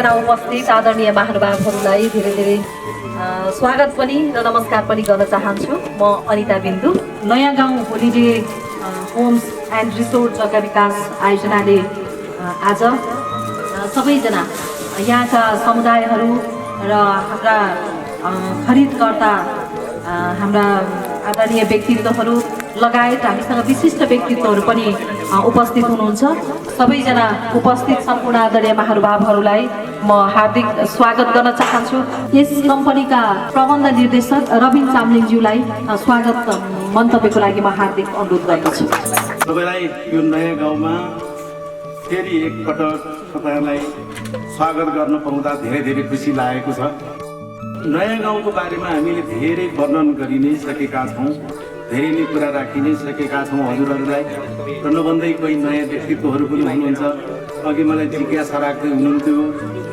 सबैजना उपस्थित आदरणीय महानुभावहरूलाई धेरै धेरै स्वागत पनि र नमस्कार पनि गर्न चाहन्छु। म अनिता बिन्दु। नयाँ गाउँ होलिडे होम्स एन्ड रिसोर्ट जग्गा विकास आयोजनाले आज सबैजना यहाँका समुदायहरू र हाम्रा खरिदकर्ता हाम्रा आदरणीय व्यक्तित्वहरू लगायत हामीसँग विशिष्ट व्यक्तित्वहरू पनि उपस्थित हुनुहुन्छ। सबैजना उपस्थित सम्पूर्ण आदरणीय महानुभावहरूलाई म हार्दिक स्वागत गर्न चाहन्छु। यस कम्पनीका प्रबन्ध निर्देशक रबिन चामलिङज्यूलाई स्वागत मन्तव्यको लागि म हार्दिक अनुरोध गर्दछु। सबैलाई यो नयाँ गाउँमा फेरि एकपटक तपाईँहरूलाई स्वागत गर्न पाउँदा धेरै धेरै खुसी लागेको छ। नयाँ गाउँको बारेमा हामीले धेरै वर्णन गरि नै सकेका छौँ, धेरै नै कुरा राखि नै सकेका छौँ हजुरहरूलाई र नभन्दै कोही नयाँ व्यक्तित्वहरू पनि हुनुहुन्छ। अघि मलाई जिज्ञासा राख्दै हुनुहुन्थ्यो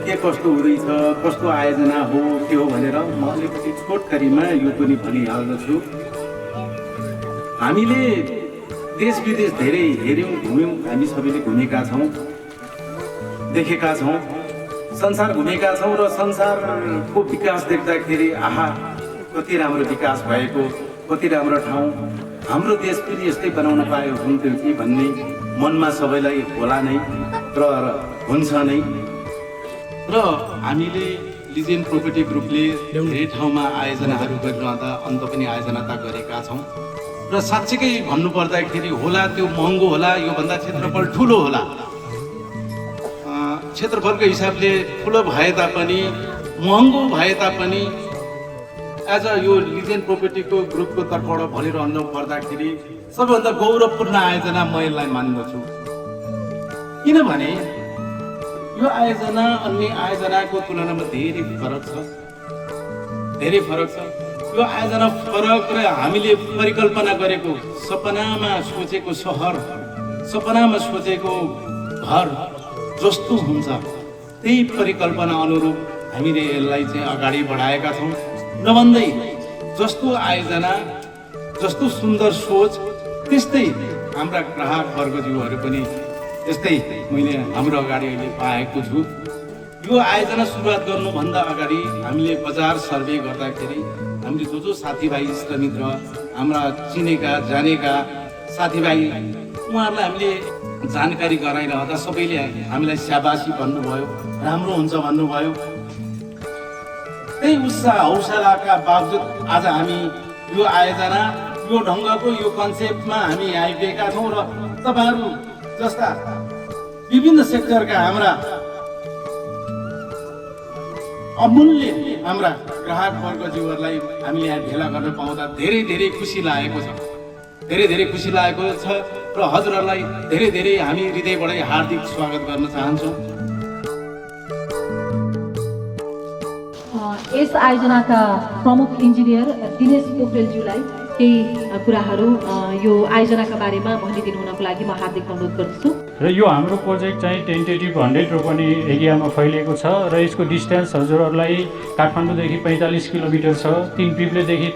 के कस्तो हुँदैछ, कस्तो आयोजना हो के हो भनेर। म अलिकति छोटकरीमा यो पनि भनिहाल्दछु। हामीले देश विदेश धेरै हेऱ्यौँ घुम्यौँ, हामी सबैले घुमेका छौँ, देखेका छौँ, संसार घुमेका छौँ र संसारको विकास देख्दाखेरि आहा कति राम्रो विकास भएको, कति राम्रो ठाउँ, हाम्रो देश पनि यस्तै बनाउन पाए हुन्थ्यो कि भन्ने मनमा सबैलाई होला नै र हुन्छ नै। र हामीले लिजेन्ड प्रोपर्टी ग्रुपले धेरै ठाउँमा आयोजनाहरू गरिरहँदा अन्त पनि आयोजना त गरेका छौँ र साँच्चीकै भन्नुपर्दाखेरि होला त्यो महँगो होला, योभन्दा क्षेत्रफल ठुलो होला, क्षेत्रफलको हिसाबले ठुलो भए तापनि महँगो भए तापनि एज अ यो लिजेन्ड प्रोपर्टीको ग्रुपको तर्फबाट भनिरहनु पर्दाखेरि सबैभन्दा गौरवपूर्ण आयोजना म यसलाई मान्दछु। किनभने यो आयोजना अन्य आयोजनाको तुलनामा धेरै फरक छ, धेरै फरक छ। यो आयोजना फरक र हामीले परिकल्पना गरेको सपनामा सोचेको सहर, सपनामा सोचेको घर जस्तो हुन्छ त्यही परिकल्पना अनुरूप हामीले यसलाई चाहिँ अगाडि बढाएका छौँ। नभन्दै जस्तो आयोजना, जस्तो सुन्दर सोच त्यस्तै हाम्रा ग्राहक वर्गज्यूहरू पनि त्यस्तै मैले हाम्रो अगाडि अहिले पाएको छु। यो आयोजना सुरुवात गर्नुभन्दा अगाडि हामीले बजार सर्वे गर्दाखेरि हामीले जो साथीभाइ इष्टमित्र हाम्रा चिनेका जानेका साथीभाइ उहाँहरूलाई हामीले जानकारी गराइरहँदा सबैले हामीलाई स्याबासी भन्नुभयो, राम्रो हुन्छ भन्नुभयो। त्यही उत्साह हौसलाका बावजुद आज हामी यो आयोजना, यो ढङ्गको, यो कन्सेप्टमा हामी आइपुगेका छौँ र तपाईँहरू जस्ता विभिन्न सेक्टरका हाम्रा अमूल्य हाम्रा ग्राहक वर्गज्यूहरूलाई हामीले यहाँ भेला गर्न पाउँदा धेरै धेरै खुसी लागेको छ, धेरै धेरै खुसी लागेको छ र हजुरहरूलाई धेरै धेरै हामी हृदयबाटै हार्दिक स्वागत गर्न चाहन्छौँ। यस आयोजनाका प्रमुख इन्जिनियर दिनेश पोखरेलज्यूलाई केही कुराहरू यो आयोजनाका बारेमा भनिदिनु हुनको लागि म हार्दिक अनुरोध गर्दछु। र यो हाम्रो प्रोजेक्ट चाहिँ टेन्टेटिभ 100 रोपनी एरियामा फैलिएको छ र यसको डिस्टेन्स हजुरहरूलाई काठमाडौँदेखि 45 किलोमिटर छ, तिनपिप्लेदेखि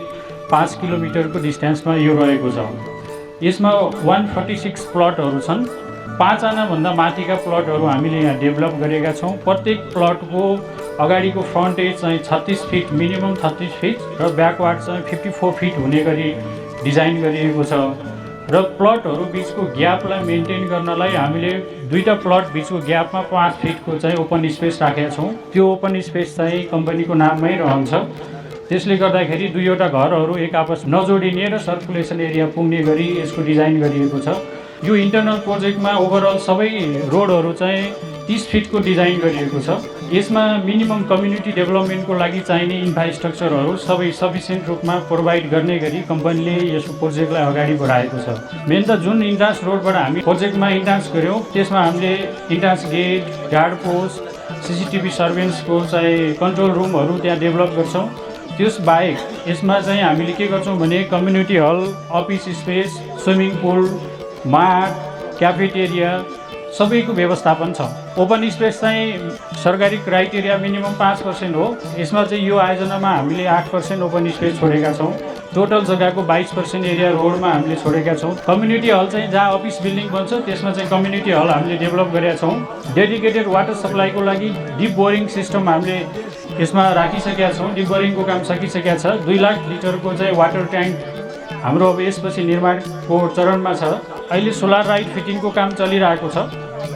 5 किलोमिटरको डिस्टेन्समा यो रहेको छ। यसमा 146 प्लटहरू छन्। 5 भन्दा माथिका प्लटहरू हामीले यहाँ डेभलप गरेका छौँ। प्रत्येक प्लटको अगाडिको फ्रन्टेज चाहिँ 36 फिट, मिनिमम 36 फिट र ब्याकवार्ड चाहिँ 54 फिट हुने गरी डिजाइन गरिएको छ। र प्लटहरू बिचको ग्यापलाई मेन्टेन गर्नलाई हामीले दुईटा प्लट बिचको ग्यापमा 5 फिटको चाहिँ ओपन स्पेस राखेका छौँ। त्यो ओपन स्पेस चाहिँ कम्पनीको नाममै रहन्छ। त्यसले गर्दाखेरि दुईवटा घरहरू एक आपस नजोडिने र सर्कुलेसन एरिया पुग्ने गरी यसको डिजाइन गरिएको छ। यो इन्टरनल प्रोजेक्टमा ओभरअल सबै रोडहरू चाहिँ 30 फिटको डिजाइन गरिएको छ। यसमा मिनिमम कम्युनिटी डेभलपमेन्टको लागि चाहिने इन्फ्रास्ट्रक्चरहरू सबै सफिसियन्ट रूपमा प्रोभाइड गर्ने गरी कम्पनीले यस प्रोजेक्टलाई अगाडि बढाएको छ। मेन त जुन इन्ट्रान्स रोडबाट हामी प्रोजेक्टमा इन्ट्रान्स गऱ्यौँ त्यसमा हामीले entrance gate, guard post, CCTV सर्भेन्सको चाहिँ कन्ट्रोल रुमहरू त्यहाँ डेभलप गर्छौँ। त्यसबाहेक यसमा चाहिँ हामीले के गर्छौँ भने community hall, office space, swimming pool, mart, cafeteria सबैको व्यवस्थापन छ। ओपन स्पेस चाहिँ सरकारी क्राइटेरिया मिनिमम 5% हो। यसमा चाहिँ यो आयोजनामा हामीले 8% ओपन स्पेस छोडेका छौँ। टोटल जग्गाको 22% एरिया रोडमा हामीले छोडेका छौँ। कम्युनिटी हल चाहिँ जहाँ अफिस बिल्डिङ बन्छ त्यसमा चाहिँ कम्युनिटी हल हामीले डेभलप गरेका छौँ। डेडिकेटेड वाटर सप्लाईको लागि डिप बोरिङ सिस्टम हामीले यसमा राखिसकेका छौँ। डिप बोरिङको काम सकिसकेका छ। 2 लाख लिटरको चाहिँ वाटर ट्याङ्क हाम्रो अब यसपछि निर्माणको चरणमा छ। अहिले सोलर लाइट फिटिङको काम चलिरहेको छ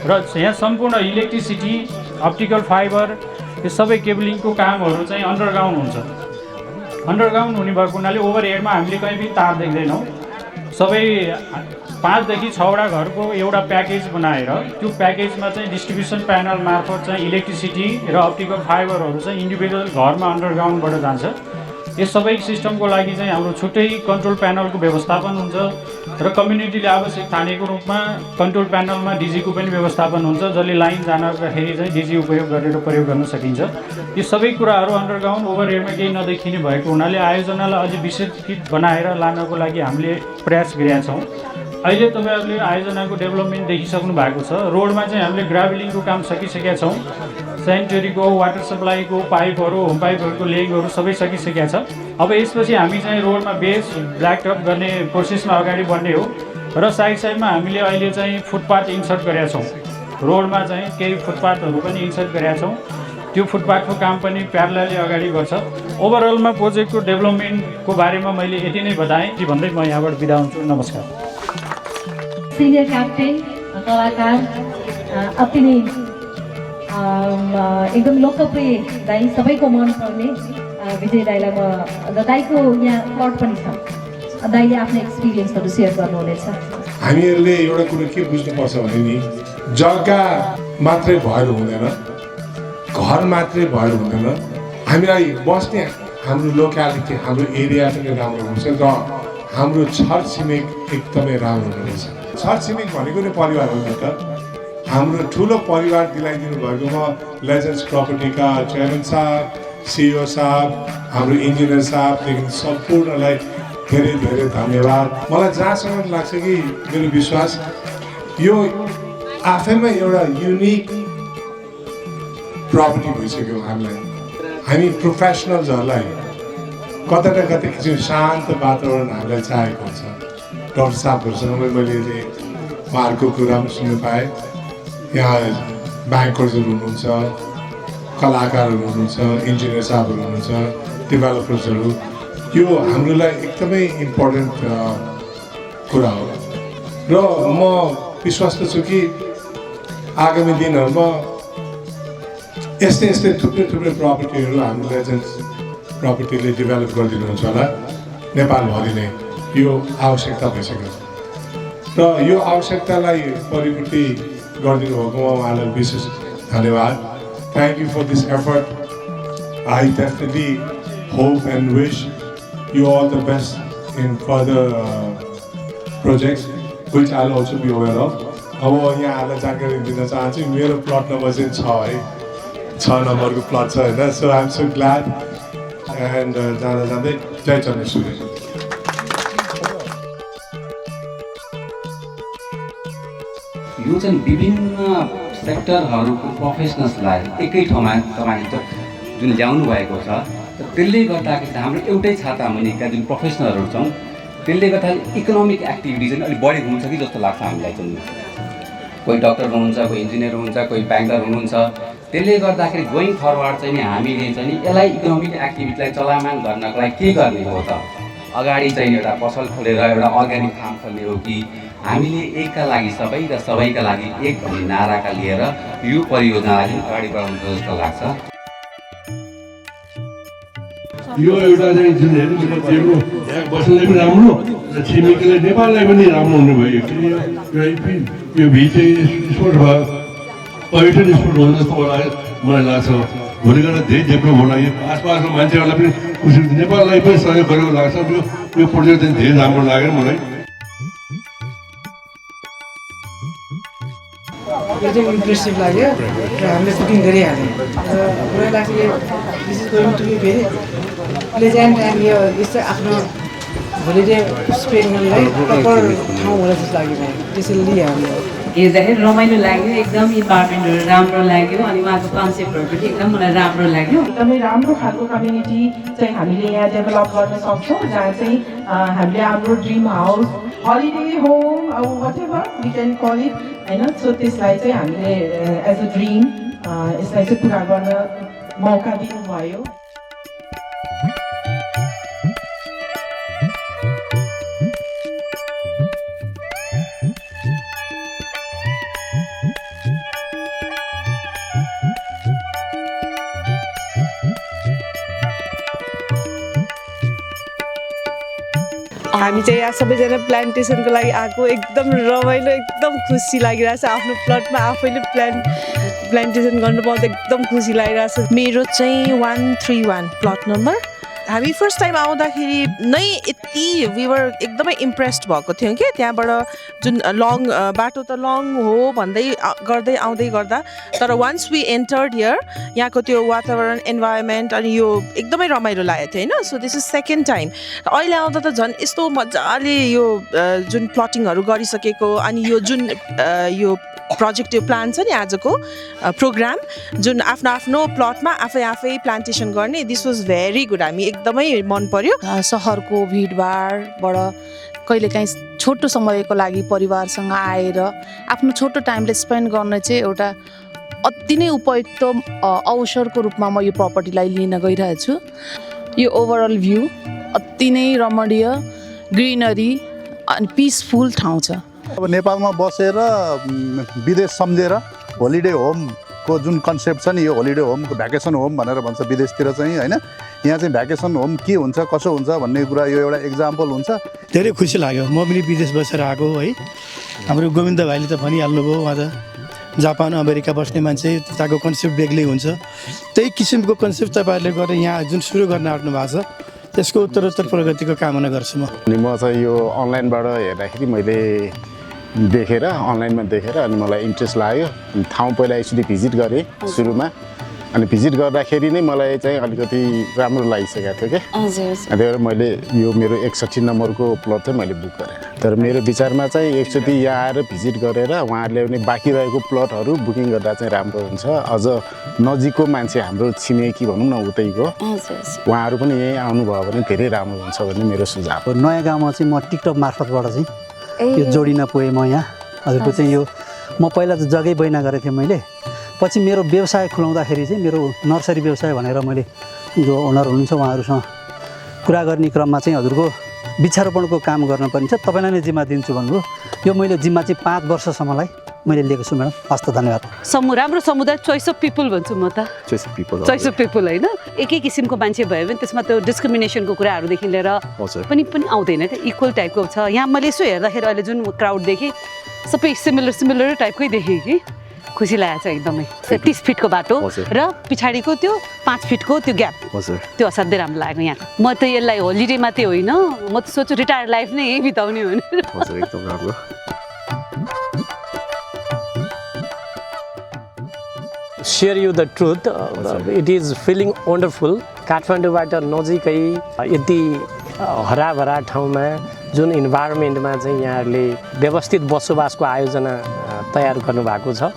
र यहाँ सम्पूर्ण इलेक्ट्रिसिटी, अप्टिकल फाइबर, यो सबै केबलिङको कामहरू चाहिँ अन्डरग्राउन्ड हुन्छ। अन्डरग्राउन्ड हुने भएको हुनाले ओभरहेडमा हामीले कहीँ पनि तार देख्दैनौँ। सबै 5 देखि 6 वटा घरको एउटा प्याकेज बनाएर त्यो प्याकेजमा चाहिँ डिस्ट्रिब्युसन प्यानल मार्फत चाहिँ इलेक्ट्रिसिटी र अप्टिकल फाइबरहरू चाहिँ इन्डिभिजुअल घरमा अन्डरग्राउन्डबाट जान्छ। यस सबै सिस्टमको लागि चाहिँ हाम्रो छुट्टै कन्ट्रोल प्यानलको व्यवस्थापन हुन्छ र कम्युनिटीले आवश्यक ठानेको रूपमा कन्ट्रोल प्यानलमा डिजीको पनि व्यवस्थापन हुन्छ, जसले लाइन जाँदाखेरि चाहिँ डिजी उपयोग गरेर प्रयोग गर्न सकिन्छ। यो सबै कुराहरू अन्डरग्राउन्ड ओभरहेडमा केही नदेखिने भएको हुनाले आयोजनालाई अझै विस्तृत बनाएर लानको लागि हामीले प्रयास गरेका छौँ। अहिले तपाईँहरूले आयोजनाको डेभलपमेन्ट देखिसक्नु भएको छ। रोडमा चाहिँ हामीले ग्राभलिङको काम सकिसकेका छौँ। सेनिटरीको, वाटर सप्लाईको पाइपहरू, होम पाइपहरूको लेगहरू सबै सकिसकेका छ। अब यसपछि हामी चाहिँ रोडमा बेस ब्ल्याक टप गर्ने प्रोसेसमा अगाडि बढ्ने हो र साइडमा हामीले अहिले चाहिँ फुटपाथ इन्सर्ट गरेका छौँ। रोडमा चाहिँ केही फुटपाथहरू पनि इन्सर्ट गरेका छौँ। त्यो फुटपाथको काम पनि प्यारलली अगाडि गर्छ। ओभरअलमा प्रोजेक्टको डेभलपमेन्टको बारेमा मैले यति नै बताएँ भन्दै म यहाँबाट बिदा हुन्छु। नमस्कार। सिनियर क्याप्टेन, कलाकार, अति नै एकदम लोकप्रिय दाई, सबैको मन पर्ने विजय दाईलाई म दाईको यहाँ प्लट पनि छ। दाईले आफ्नो एक्सपिरियन्सहरू सेयर गर्नुहुनेछ। हामीहरूले एउटा कुरो के बुझ्नुपर्छ भने नि, जग्गा मात्रै भएर हुँदैन, घर मात्रै भएर हुँदैन। हामीलाई बस्ने हाम्रो लोकालिटी, हाम्रो एरिया पनि राम्रो हुन्छ र हाम्रो छरछिमेक एकदमै राम्रो हुनुपर्छ। छरछिमेक भनेको नै परिवार हो नि त। हाम्रो ठुलो परिवार दिलाइदिनु भएकोमा लेजेन्ड्स प्रपर्टीका चेयरम्यान साहब, सिइओ साहब, हाम्रो इन्जिनियर साहबदेखि सम्पूर्णलाई धेरै धेरै धन्यवाद। मलाई जहाँसम्म लाग्छ कि मेरो विश्वास यो आफैमा एउटा युनिक प्रपर्टी भइसक्यो हामीलाई। हामी प्रोफेसनल्सहरूलाई कता न कता किसिम शान्त वातावरण हामीलाई चाहेको हुन्छ। डाक्टर साहबहरूसँग मैले उहाँहरूको कुरा पनि सुन्नु पाएँ। यहाँ ब्याङ्कर्सहरू हुनुहुन्छ, कलाकारहरू हुनुहुन्छ, इन्जिनियर साहबहरू हुनुहुन्छ, डेभलपर्सहरू। यो हाम्रो लागि एकदमै इम्पोर्टेन्ट कुरा हो र म विश्वस्त छु कि आगामी दिनहरूमा यस्तै थुप्रै प्रपर्टीहरू हामीले चाहिँ प्रपर्टीले डेभलप गरिदिनुहुन्छ होला नेपालभरि नै। यो आवश्यकता भइसक्यो र यो आवश्यकतालाई परिपूर्ति गरिदिनु भएकोमा उहाँलाई विशेष धन्यवाद। Thank you for this effort. I definitely hope and wish you all the best in further projects which I'll also be aware of. अब यहाँहरूलाई जानकारी दिन चाहन्छु, मेरो प्लट नम्बर चाहिँ 6 है, 6 नम्बरको प्लट छ होइन। So I am so glad and जाँदै जय चन्द्रेश्वरी। यो चाहिँ विभिन्न सेक्टरहरूको प्रोफेसनल्सलाई एकै ठाउँमा तपाईँ जुन ल्याउनु भएको छ, त्यसले गर्दाखेरि हाम्रो एउटै छाता मुनिका जुन प्रोफेसनलहरू छौँ, त्यसले गर्दाखेरि इकोनोमिक एक्टिभिटी चाहिँ अलिक बढी हुन्छ कि जस्तो लाग्छ हामीलाई चाहिँ। कोही डक्टर हुनुहुन्छ, कोही इन्जिनियर हुनुहुन्छ, कोही ब्याङ्कर हुनुहुन्छ। त्यसले गर्दाखेरि गोइङ फरवर्ड चाहिँ नि हामीले चाहिँ यसलाई इकोनोमिक एक्टिभिटीलाई चलायमान गर्नको लागि के गर्ने हो त? अगाडि चाहिँ एउटा पसल खोलेर एउटा अर्ग्यानिक फार्म खोल्ने हो कि हामीले एकका लागि सबै र सबैका लागि एक भन्ने नाराका लिएर यो परियोजनालाई अगाडि बढाउनु जस्तो लाग्छ। यो एउटा चाहिँ जुन हेर्नु यहाँ बस्नलाई पनि राम्रो र छिमेकीले नेपाललाई पनि राम्रो हुनुभयो। यो भिड चाहिँ स्पोर्ट भयो, पर्यटन स्पोर्ट हो जस्तो मलाई लाग्छ। भोलि गएर धेरै डेभलप होला। यो आसपासको मान्छेहरूलाई पनि खुसी, नेपाललाई पनि सहयोग गरेको लाग्छ। यो प्रोजेक्ट चाहिँ धेरै राम्रो लाग्यो मलाई। यो चाहिँ इम्प्रेसिभ लाग्यो र हामीले बुकिङ गरिहाल्यौँ र मलाई लाग्छ यो this is going to be very pleasant and यो यस्तो आफ्नो होलिडे स्पेन्ड गर्नलाई प्रपर ठाउँ होला जस्तो लाग्यो मलाई। त्यसैले लियो हामीले। हेर्दाखेरि रमाइलो लाग्यो, एकदम इन्भाइरोमेन्टहरू राम्रो लाग्यो अनि उहाँको कन्सेप्टहरू पनि एकदम मलाई राम्रो लाग्यो। एकदमै राम्रो खालको कम्युनिटी चाहिँ हामीले यहाँ डेभलप गर्न सक्छौँ जहाँ चाहिँ हामीले हाम्रो ड्रिम हाउस हलिडे होम अब whatever we can call it होइन। सो त्यसलाई चाहिँ हामीले एज अ ड्रिम यसलाई चाहिँ पुरा गर्न मौका दिनुभयो। हामी चाहिँ यहाँ सबैजना प्लान्टेसनको लागि आएको, एकदम रमाइलो, एकदम खुसी लागिरहेछ। आफ्नो प्लटमा आफैले प्लान्टेसन गर्नु पाउँदा एकदम खुसी लागिरहेछ। मेरो चाहिँ 131 प्लट नम्बर। हामी फर्स्ट टाइम आउँदाखेरि नै यति वीवर एकदमै इम्प्रेस्ड भएको थियौँ कि त्यहाँबाट जुन लङ बाटो त लङ हो भन्दै गर्दै आउँदै गर्दा, तर वान्स वी एन्टर्ड हियर यहाँको त्यो वातावरण इन्भाइरोमेन्ट अनि यो एकदमै रमाइलो लागेको थियो होइन। So this is second time. अहिले आउँदा त झन् यस्तो मजाले यो जुन प्लटिङहरू गरिसकेको अनि यो जुन यो प्रोजेक्ट यो प्लान छ नि आजको प्रोग्राम जुन आफ्नो आफ्नो प्लटमा आफै प्लान्टेसन गर्ने, दिस वाज भेरी गुड। हामी एकदमै मन पर्यो। सहरको भिडभाडबाट कहिलेकाहीँ छोटो समयको लागि परिवारसँग आएर आफ्नो छोटो टाइमले स्पेन्ड गर्ने चाहिँ एउटा अति नै उपयुक्त अवसरको रूपमा म यो प्रपर्टीलाई लिन गइरहेको छु। यो ओभरअल भ्यू अति नै रमणीय, ग्रिनरी अनि पिसफुल ठाउँ छ। अब नेपालमा बसेर विदेश सम्झेर होलिडे होमको जुन कन्सेप्ट छ नि, यो होलिडे होमको भ्याकेसन होम भनेर भन्छ विदेशतिर चाहिँ होइन। यहाँ चाहिँ भ्याकेसन होम के हुन्छ कसो हुन्छ भन्ने कुरा यो एउटा इक्जाम्पल हुन्छ। धेरै खुसी लाग्यो। म पनि विदेश बसेर आएको है। हाम्रो गोविन्द भाइले त भनिहाल्नुभयो, उहाँ त जापान अमेरिका बस्ने मान्छे, त्यताको कन्सेप्ट बेग्लै हुन्छ। त्यही किसिमको कन्सेप्ट तपाईँहरूले गरेर यहाँ जुन सुरु गर्न आँट्नु भएको छ त्यसको उत्तरोत्तर प्रगतिको कामना गर्छु म। अनि म चाहिँ यो अनलाइनबाट हेर्दाखेरि मैले देखेर अनलाइनमा देखेर अनि मलाई इन्ट्रेस्ट लाग्यो। ठाउँ पहिला एक्चुली भिजिट गरेँ सुरुमा, अनि भिजिट गर्दाखेरि नै मलाई चाहिँ अलिकति राम्रो लागिसकेको थियो क्या। त्यही भएर मैले यो मेरो 61 नम्बरको प्लट चाहिँ मैले बुक गरेँ। तर मेरो विचारमा चाहिँ एकचोटि यहाँ आएर भिजिट गरेर उहाँहरूले पनि बाँकी रहेको प्लटहरू बुकिङ गर्दा चाहिँ राम्रो हुन्छ। अझ नजिकको मान्छे हाम्रो छिमेकी भनौँ न उतैको उहाँहरू पनि यहीँ आउनुभयो भने धेरै राम्रो हुन्छ भन्ने मेरो सुझाव। नयाँ गाउँमा चाहिँ म टिकटक मार्फतबाट चाहिँ यो जोडिन पुगेँ। म यहाँ हजुरको चाहिँ यो म पहिला त जग्गै बैना गरेको थिएँ मैले। पछि मेरो व्यवसाय खुलाउँदाखेरि चाहिँ मेरो नर्सरी व्यवसाय भनेर मैले जो ओनर हुनुहुन्छ उहाँहरूसँग कुरा गर्ने क्रममा चाहिँ हजुरको वृक्षारोपणको काम गर्न पर्ने छ, तपाईँलाई नै जिम्मा दिन्छु भन्नुभयो। यो मैले जिम्मा चाहिँ 5 वर्षसम्मलाई मैले लिएको छु म्याडम। हस्त धन्यवाद। राम्रो समुदाय चोइस अफ पिपल भन्छु म त। चोइस अफ पिपल होइन, एकै किसिमको मान्छे भयो भने त्यसमा त्यो डिस्क्रिमिनेसनको कुराहरूदेखि लिएर पनि आउँदैन क्या, इक्वल टाइपको छ। यहाँ मैले यसो हेर्दाखेरि अहिले जुन क्राउड देखेँ सबै सिमिलर टाइपकै देखेँ कि खुसी लागेको छ एकदमै। 30 फिटको बाटो र पछाडिको त्यो 5 फिटको त्यो ग्याप, त्यो असाध्यै राम्रो लाग्यो। यहाँ म त यसलाई होलिडे मात्रै होइन, म त सोच्छु रिटायर्ड लाइफ नै यही बिताउने हो एकदम राम्रो। Share you the truth, it is feeling wonderful. काठमाडौँबाट नजिकै यति हराभरा ठाउँमा जुन इन्भाइरोमेन्टमा चाहिँ यहाँहरूले व्यवस्थित बसोबासको आयोजना तयार गर्नुभएको छ,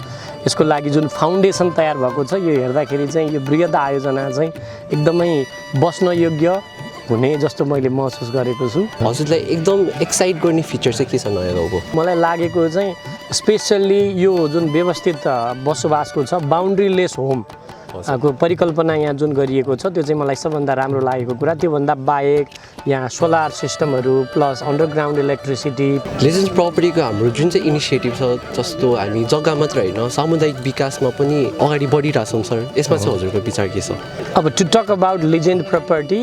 यसको लागि जुन फाउन्डेसन तयार भएको छ, यो हेर्दाखेरि चाहिँ यो बृहत् आयोजना चाहिँ एकदमै बस्न योग्य हुने जस्तो मैले महसुस गरेको छु। हजुरलाई एकदम एक्साइट गर्ने फिचर चाहिँ के छ नयाँ गाउँको? मलाई लागेको चाहिँ स्पेसल्ली यो जुन व्यवस्थित बसोबासको छ, बााउन्ड्रीलेस होम को परिकल्पना यहाँ जुन गरिएको छ त्यो चाहिँ मलाई सबभन्दा राम्रो लागेको कुरा। त्योभन्दा बाहेक यहाँ सोलर सिस्टमहरू प्लस अन्डरग्राउन्ड इलेक्ट्रिसिटी। लेजेन्ड्स प्रपर्टीको हाम्रो जुन चाहिँ इनिसिएटिभ छ, जस्तो हामी जग्गा मात्र होइन सामुदायिक विकासमा पनि अगाडि बढिरहेछौँ सर, यसमा चाहिँ हजुरको विचार के छ? अब to talk about legend property,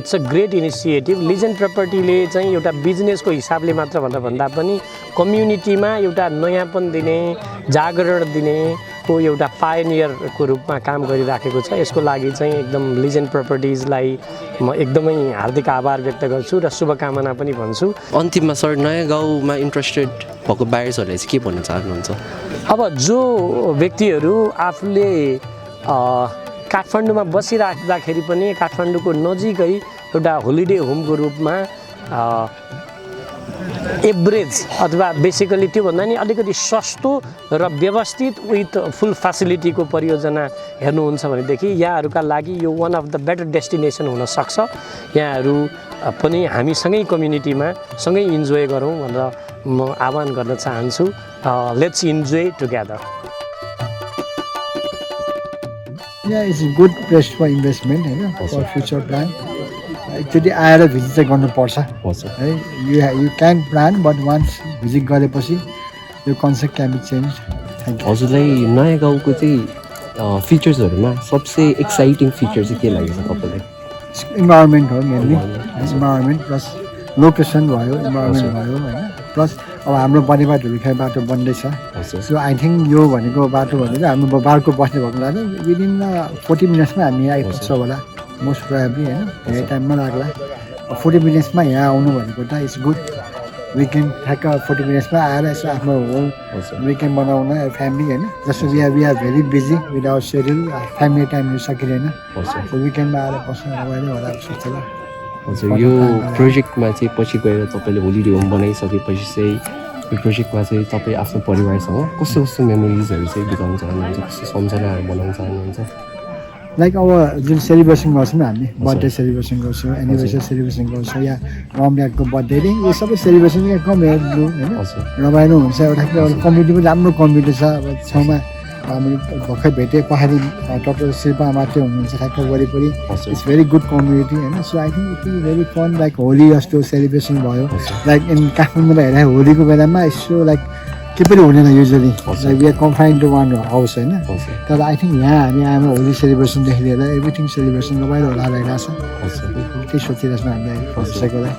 it's a great initiative. Legend प्रपर्टीले चाहिँ एउटा बिजनेसको हिसाबले मात्र भन्दा पनि कम्युनिटीमा एउटा नयाँपन दिने, जागरण दिने को एउटा पायोनियरको रूपमा काम गरिराखेको छ। यसको लागि चाहिँ एकदम लिजेन्ड प्रपर्टिजलाई म एकदमै हार्दिक आभार व्यक्त गर्छु र शुभकामना पनि भन्छु। अन्तिममा सर नयाँ गाउँमा इन्ट्रेस्टेड भएको बायर्सहरूले चाहिँ के भन्न चाहनुहुन्छ? अब जो व्यक्तिहरू आफूले काठमाडौँमा बसिराख्दाखेरि पनि काठमाडौँको नजिकै एउटा होलिडे होमको रूपमा एभरेज अथवा बेसिकली त्योभन्दा नि अलिकति सस्तो र व्यवस्थित विथ फुल फेसिलिटीको परियोजना हेर्नुहुन्छ भनेदेखि यहाँहरूका लागि यो one of the better destination हुनसक्छ। यहाँहरू पनि हामीसँगै कम्युनिटीमा सँगै इन्जोय गरौँ भनेर म आह्वान गर्न चाहन्छु। Let's enjoy together. Yeah, it's a good place for investment, for future plan. Actually, आएर भिजिट चाहिँ गर्नुपर्छ है। You can plan, but once visit गरेपछि यो concept can be change. Thank you. हजुरलाई नयाँ गाउँको चाहिँ फिचर्सहरूमा सबसे एक्साइटिङ फिचर चाहिँ के लागेको छ तपाईँलाई? इन्भाइरोमेन्ट हो मेनली, इन्भाइरोमेन्ट प्लस लोकेसन भयो, इन्भाइरोमेन्ट भयो होइन, प्लस अब हाम्रो बनेपाटहरू खेर बाटो बन्दैछ। सो आई थिङ्क यो भनेको बाटो भनेको हाम्रो बारको बस्ने भएको लागि विदिन 40 मिनट्समा हामी आइपुग्छ होला मोस्ट प्रोबेबली होइन, धेरै टाइममा लाग्ला। 40 मिनट्समा यहाँ आउनु भनेको त इट्स गुड। विकेन्ड ठ्याक्क 40 मिनट्समा आएर यसो आफ्नो होल विकेन्ड बनाउन फ्यामिली होइन, जस्तो we are very busy with our schedule, family time सकिँदैन। सो विकेन्डमा आएर बस्नु रमाइलो होला जस्तो छ। हजुर यो प्रोजेक्टमा चाहिँ पछि गएर तपाईँले होलिडे होम बनाइसकेपछि चाहिँ यो प्रोजेक्टमा चाहिँ तपाईँ आफ्नो परिवारसँग कस्तो कस्तो मेमोरिजहरू चाहिँ बिताउन चाहनुहुन्छ, कस्तो सम्झनाहरू बनाउन चाहनुहुन्छ? लाइक अब जुन सेलिब्रेसन गर्छौँ हामी, बर्थडे सेलिब्रेसन गर्छौँ, एनिभर्सरी सेलिब्रेसन गर्छौँ, या मम ड्याडको बर्थडे यो सबै सेलिब्रेसन कम हेर्नु होइन, रमाइलो हुन्छ। एउटा कम्युनिटी पनि राम्रो कम्युनिटी छ। अब छेउमा हामी भर्खर भेटेँ पहाडी डक्टर शिल्पा मात्रै हुनुहुन्छ ठ्याक्क वरिपरि। इट्स भेरी गुड कम्युनिटी होइन। So I think it is very fun. Like Holi जस्तो सेलिब्रेसन भयो, लाइक इन काठमाडौँमा हेर्दा होलीको बेलामा यसो लाइक के पनि हुँदैन usually, like we are confined to one house होइन। तर आई थिङ्क यहाँ हामी आमा होली सेलिब्रेसनदेखि लिएर एभ्रिथिङ सेलिब्रेसन रमाइलो होला लागिरहेको छ। त्यही सोचिरहेको छौँ हामीलाई फर्स्टैकोलाई।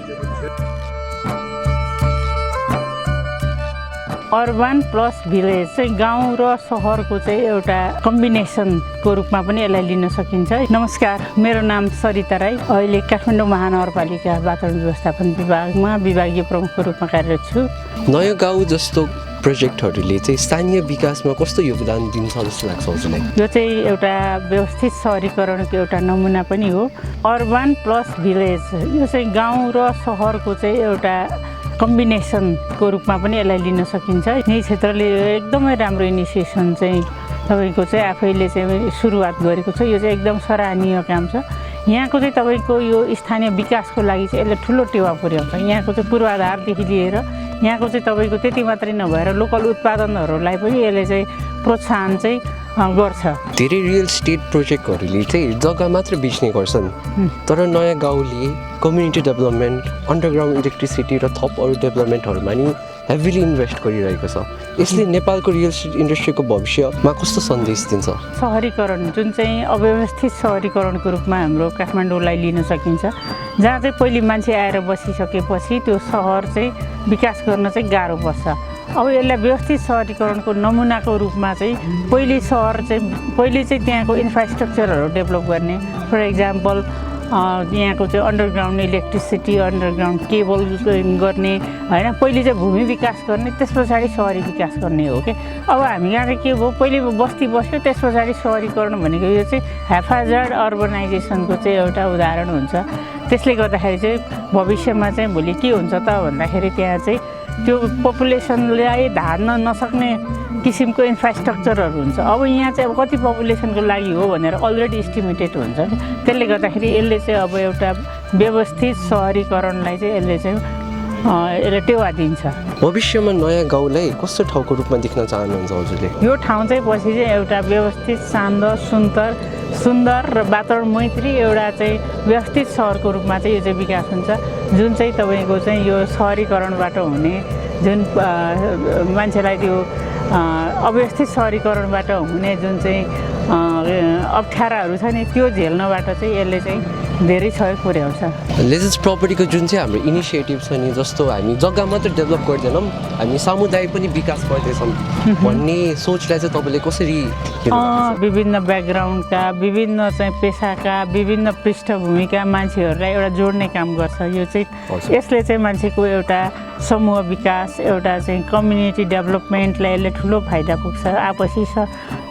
अर्बन प्लस भिलेज चाहिँ गाउँ र सहरको चाहिँ एउटा कम्बिनेसनको रूपमा पनि यसलाई लिन सकिन्छ। नमस्कार, मेरो नाम सरिता राई। अहिले काठमाडौँ महानगरपालिका वातावरण व्यवस्थापन विभागमा विभागीय प्रमुखको रूपमा कार्यरत छु। नयाँ गाउँ जस्तो प्रोजेक्टहरूले चाहिँ स्थानीय विकासमा कस्तो योगदान दिन्छ जस्तो लाग्छ हजुरलाई? यो चाहिँ एउटा व्यवस्थित सहरीकरणको एउटा नमुना पनि हो। अर्बन प्लस भिलेज यो चाहिँ गाउँ र सहरको चाहिँ एउटा कम्बिनेसनको रूपमा पनि यसलाई लिन सकिन्छ। यही क्षेत्रले एकदमै राम्रो इनिसिएसन चाहिँ तपाईँको चाहिँ आफैले चाहिँ सुरुवात गरेको छ। यो चाहिँ एकदम सराहनीय काम छ। यहाँको चाहिँ तपाईँको यो स्थानीय विकासको लागि चाहिँ यसले ठुलो टेवा पुर्याउँछ। यहाँको चाहिँ पूर्वाधारदेखि लिएर यहाँको चाहिँ तपाईँको त्यति मात्रै नभएर लोकल उत्पादनहरूलाई पनि यसले चाहिँ प्रोत्साहन चाहिँ गर्छ। धेरै रियल स्टेट प्रोजेक्टहरूले चाहिँ जग्गा मात्र बेच्ने गर्छन्, तर नयाँ गाउँले कम्युनिटी डेभलपमेन्ट, अन्डरग्राउन्ड इलेक्ट्रिसिटी र थप अरू डेभलपमेन्टहरूमा नि हेभिली इन्भेस्ट गरिरहेको छ। यसले नेपालको रियल स्टेट इन्डस्ट्रीको भविष्यमा कस्तो सन्देश दिन्छ? सहरीकरण जुन चाहिँ अव्यवस्थित सहरीकरणको रूपमा हाम्रो काठमाडौँलाई लिन सकिन्छ, जहाँ चाहिँ पहिले मान्छे आएर बसिसकेपछि त्यो सहर चाहिँ विकास गर्न चाहिँ गाह्रो पर्छ। अब यसलाई व्यवस्थित सहरीकरणको नमुनाको रूपमा चाहिँ पहिले चाहिँ त्यहाँको इन्फ्रास्ट्रक्चरहरू डेभलप गर्ने, फर इक्जाम्पल यहाँको चाहिँ अन्डरग्राउन्ड इलेक्ट्रिसिटी, अन्डरग्राउन्ड केबल गर्ने होइन, पहिले चाहिँ भूमि विकास गर्ने, त्यस पछाडि सहरी विकास गर्ने हो कि। अब हामी यहाँ चाहिँ के भयो, पहिले बस्ती बस्यो, त्यस पछाडि सहरीकरण भनेको यो चाहिँ ह्याफाजार्ड अर्बनाइजेसनको चाहिँ एउटा उदाहरण हुन्छ। त्यसले गर्दाखेरि चाहिँ भविष्यमा चाहिँ भोलि के हुन्छ त भन्दाखेरि त्यहाँ चाहिँ त्यो पपुलेसनलाई धार्न नसक्ने किसिमको इन्फ्रास्ट्रक्चरहरू हुन्छ। अब यहाँ चाहिँ अब कति पपुलेसनको लागि हो भनेर अलरेडी इस्टिमेटेड हुन्छ। त्यसले गर्दाखेरि यसले चाहिँ अब एउटा व्यवस्थित सहरीकरणलाई चाहिँ यसले टेवा दिन्छ। भविष्यमा नयाँ गाउँलाई कस्तो ठाउँको रूपमा देख्न चाहनुहुन्छ हजुरले? यो ठाउँ चाहिँ पछि चाहिँ एउटा व्यवस्थित, शानदार, सुन्दर र वातावरण मैत्री एउटा चाहिँ व्यवस्थित सहरको रूपमा चाहिँ यो चाहिँ विकास हुन्छ। जुन चाहिँ तपाईँको चाहिँ यो सहरीकरणबाट हुने जुन मान्छेलाई त्यो अव्यवस्थित सहरीकरणबाट हुने जुन चाहिँ अप्ठ्याराहरू छ नि, त्यो झेल्नबाट चाहिँ यसले चाहिँ धेरै सहयोग पुर्याउँछ। लेजेन्ड्स प्रपर्टीको जुन चाहिँ हाम्रो इनिसिएटिभ छ नि, जस्तो हामी जग्गा मात्र डेभलप गर्दैनौँ, हामी समुदाय पनि विकास गर्दैछौँ भन्ने सोचलाई चाहिँ तपाईँले कसरी? विभिन्न ब्याकग्राउन्डका, विभिन्न चाहिँ पेसाका, विभिन्न पृष्ठभूमिका मान्छेहरूलाई एउटा जोड्ने काम गर्छ। यो चाहिँ यसले चाहिँ मान्छेको एउटा समूह विकास, एउटा चाहिँ कम्युनिटी डेभलपमेन्टलाई यसले ठुलो फाइदा पुग्छ।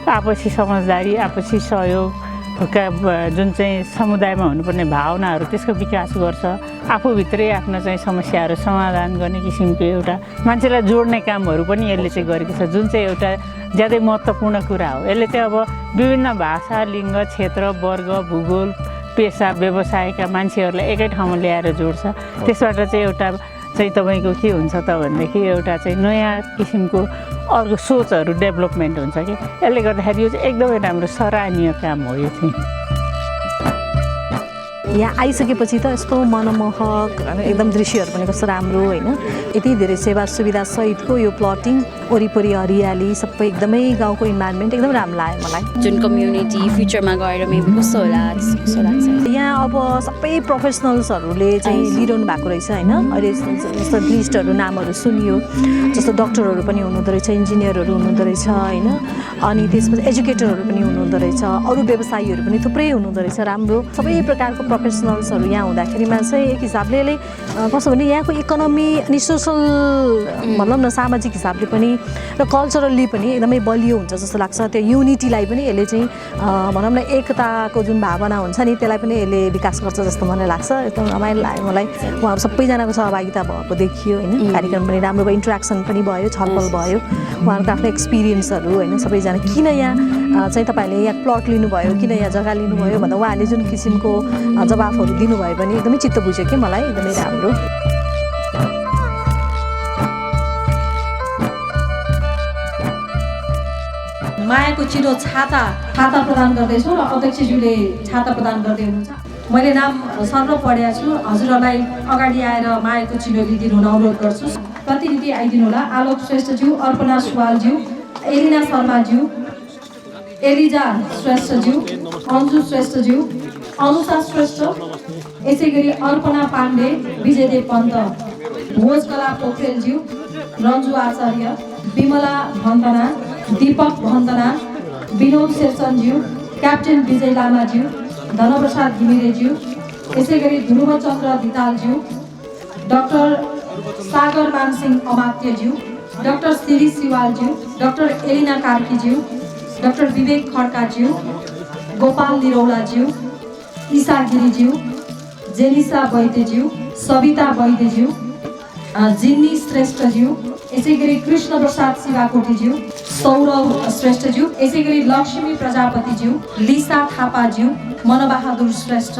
आपसी समझदारी, आपसी सहयोग का जुन चाहिँ समुदायमा हुनुपर्ने भावनाहरू त्यसको विकास गर्छ आफूभित्रै आफ्नो चाहिँ समस्याहरू समाधान गर्ने किसिमको एउटा मान्छेलाई जोड्ने कामहरू पनि यसले चाहिँ गरेको छ जुन चाहिँ एउटा ज्यादै महत्त्वपूर्ण कुरा हो यसले चाहिँ अब विभिन्न भाषा लिङ्ग क्षेत्र वर्ग भूगोल पेसा व्यवसायका मान्छेहरूलाई एकै ठाउँमा ल्याएर जोड्छ त्यसबाट चाहिँ एउटा चाहिँ तपाईँको के हुन्छ त भनेदेखि एउटा चाहिँ नयाँ किसिमको अर्को सोचहरू डेभलपमेन्ट हुन्छ कि यसले गर्दाखेरि यो चाहिँ एकदमै राम्रो सराहनीय काम हो यो चाहिँ यहाँ आइसकेपछि त यस्तो मनमोहक एकदम दृश्यहरू पनि कस्तो राम्रो होइन यति धेरै सेवा सुविधा सहितको यो प्लटिङ वरिपरि हरियाली सबै एकदमै गाउँको इन्भाइरोमेन्ट एकदम राम्रो लाग्यो मलाई जुन कम्युनिटी फ्युचरमा गएर मेबी कस्तो होला जस्तो लाग्छ यहाँ अब सबै प्रोफेसनल्सहरूले चाहिँ लिइरहनु भएको रहेछ होइन अहिले जस्तो लिस्टहरू नामहरू सुनियो जस्तो डक्टरहरू पनि हुनुहुँदो रहेछ इन्जिनियरहरू हुनुहुँदो रहेछ होइन अनि त्यसपछि एजुकेटरहरू पनि हुनुहुँदो रहेछ अरू व्यवसायीहरू पनि थुप्रै हुनुहुँदो रहेछ राम्रो सबै प्रकारको प्रोफेसनल्सहरू यहाँ हुँदाखेरिमा चाहिँ एक हिसाबले यसले कस्तो भने यहाँको इकोनोमी अनि सोसल भनौँ न सामाजिक हिसाबले पनि र कल्चरल्ली पनि एकदमै बलियो हुन्छ जस्तो लाग्छ त्यो युनिटीलाई पनि यसले चाहिँ भनौँ न एकताको जुन भावना हुन्छ नि त्यसलाई पनि यसले विकास गर्छ जस्तो मलाई लाग्छ एकदम रमाइलो लाग्यो मलाई उहाँहरू सबैजनाको सहभागिता भएको देखियो होइन कार्यक्रम पनि राम्रो भयो इन्ट्रेक्सन पनि भयो छलफल भयो उहाँहरूको आफ्नो एक्सपिरियन्सहरू होइन सबैजना किन यहाँ चाहिँ तपाईँहरूले यहाँ प्लट लिनुभयो किन यहाँ जग्गा लिनुभयो भन्दा उहाँहरूले जुन किसिमको जवाफहरू दिनुभयो भने एकदमै चित्त बुझ्यो कि मलाई एकदमै राम्रो मायाको चिरो छाता प्रदान गर्दैछु र अध्यक्षज्यूले छाता प्रदान गर्दै हुनुहुन्छ मैले नाम सर्व पढेको छु हजुरहरूलाई अगाडि आएर मायाको चिरो लिदिनु हुन अनुरोध गर्छु प्रतिनिधि आइदिनु होला आलोक श्रेष्ठज्यू अर्पणा सुवालज्यू एलिना शर्माज्यू एलिजा श्रेष्ठज्यू अन्जु श्रेष्ठज्यू अनुषा श्रेष्ठ यसै गरी अर्पणा पाण्डे विजयदेव पन्त भोजकला पोखरेलज्यू रन्जु आचार्य विमला भन्तना दीपक भन्तना विनोद शेरचनज्यू क्याप्टेन विजय लामाज्यू धनप्रसाद घिमिरेज्यू यसै गरी ध्रुवचन्द्र धितालज्यू डाक्टर सागर मानसिंह अमात्यज्यू डाक्टर सिरी सिवालज्यू डाक्टर एलिना कार्कीज्यू डाक्टर विवेक खड्काज्यू गोपाल निरौलाज्यू ईसा गिरिज्यू जेनिसा वैद्यज्यू सविता वैद्यज्यू जिन्नी श्रेष्ठज्यू यसै गरी कृष्ण प्रसाद शिवाकोटीज्यू सौरभ श्रेष्ठज्यू यसै गरी लक्ष्मी प्रजापतिज्यू लिसा थापाज्यू मनबहादुर श्रेष्ठ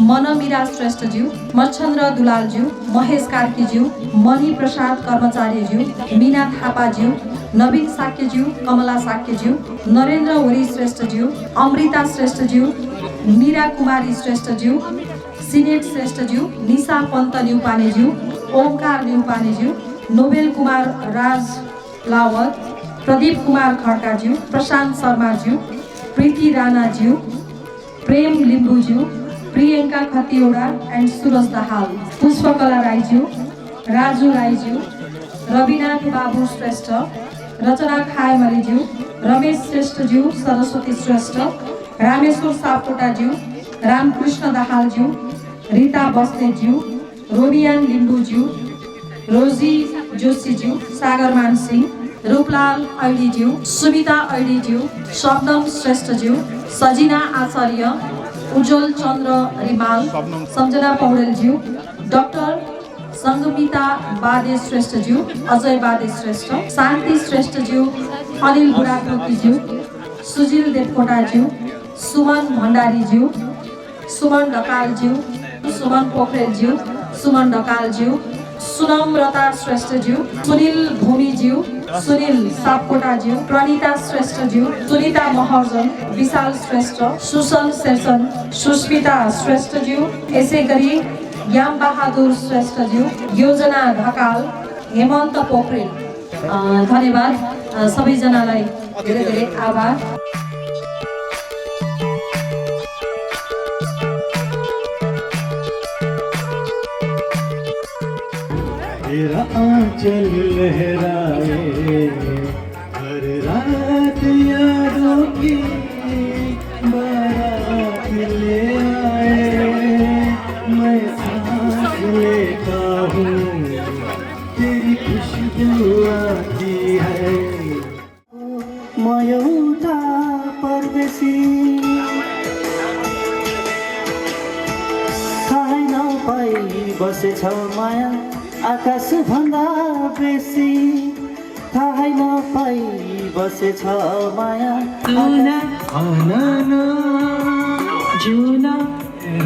मनमीरा श्रेष्ठज्यू मच्छन्द्र दुलालज्यू महेश कार्कीज्यू मणि प्रसाद कर्मचार्यज्यू मीना थापाज्यू नवीन साक्यज्यू कमला साक्यज्यू नरेन्द्र वरी श्रेष्ठज्यू अमृता श्रेष्ठज्यू मीरा कुमारी श्रेष्ठज्यू सिनेट श्रेष्ठज्यू निशा पन्त न्युपानेज्यू ओमकार न्युपानेज्यू नोबेल कुमार राज लावत प्रदीप कुमार खड्काज्यू प्रशान्त शर्माज्यू प्रीति राणाज्यू प्रेम लिम्बुज्यू प्रियङ्का खतिवडा एन्ड सुरज दाहाल पुष्पकला राईज्यू राजु राईज्यू रविनाथ बाबु श्रेष्ठ रचना खायमलीज्यू रमेश श्रेष्ठज्यू सरस्वती श्रेष्ठ रामेश्वर सापकोटाज्यू रामकृष्ण दाहालज्यू रीता बस्नेतज्यू रोबियान लिम्बुज्यू रोजी जोशीज्यू सागर मानसिंह रूपलाल ऐडीज्यू सुमिता ऐडीज्यू शब्दम श्रेष्ठज्यू सजिना आचार्य उज्जवल चन्द्र रिमाल सम्झना पौडेलज्यू डाक्टर सङ्गमिता बादे श्रेष्ठज्यू अजय बादे श्रेष्ठ शान्ति श्रेष्ठज्यू अनिल बुढाथोकीज्यू सुजिल देवकोटाज्यू सुमन भण्डारीज्यू सुमन ढकालज्यू सुमन पोखरेलज्यू सुमन ढकालज्यू सुनम्रता श्रेष्ठज्यू सुनिल भूमिज्यू सुनिल सापकोटाज्यू प्रणिता श्रेष्ठज्यू सुनिता महर्जन विशाल श्रेष्ठ सुसन शेरचन सुस्मिता श्रेष्ठज्यू यसै गरी याम बहादुर श्रेष्ठज्यू योजना ढकाल हेमन्त पोखरेल धन्यवाद सबैजनालाई धेरै धेरै आभार तेरा आंचल लहराए हर रात यादों की बारात ले आए मैं सांस लेता हूँ तेरी खुशबू आती है म एउटा परदेशी बसेछ माया आकाश भन्दा बेसी थाहै नपाई बसेछ माया अनन जुन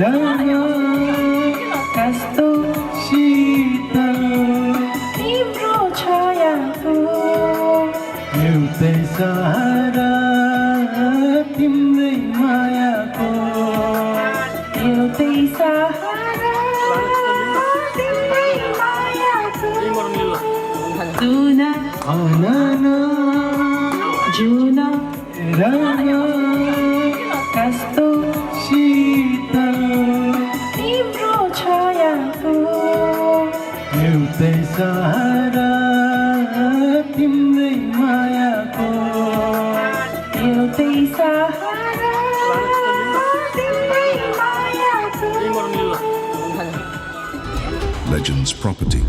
रन कस्तो शीतल तिम्रो छायाको एउटै सहारा तिम्रै मायाको एउटै सहारा तिम्रै मायाको जुन अनन जुन रन कस्तो शीतल तिम्रो छायाको एउटै सहारा तिम्रै मायाको एउटै सहारा तिम्रै मायाको Legends Property.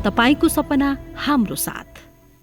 तपाईको सपना हाम्रो साथ।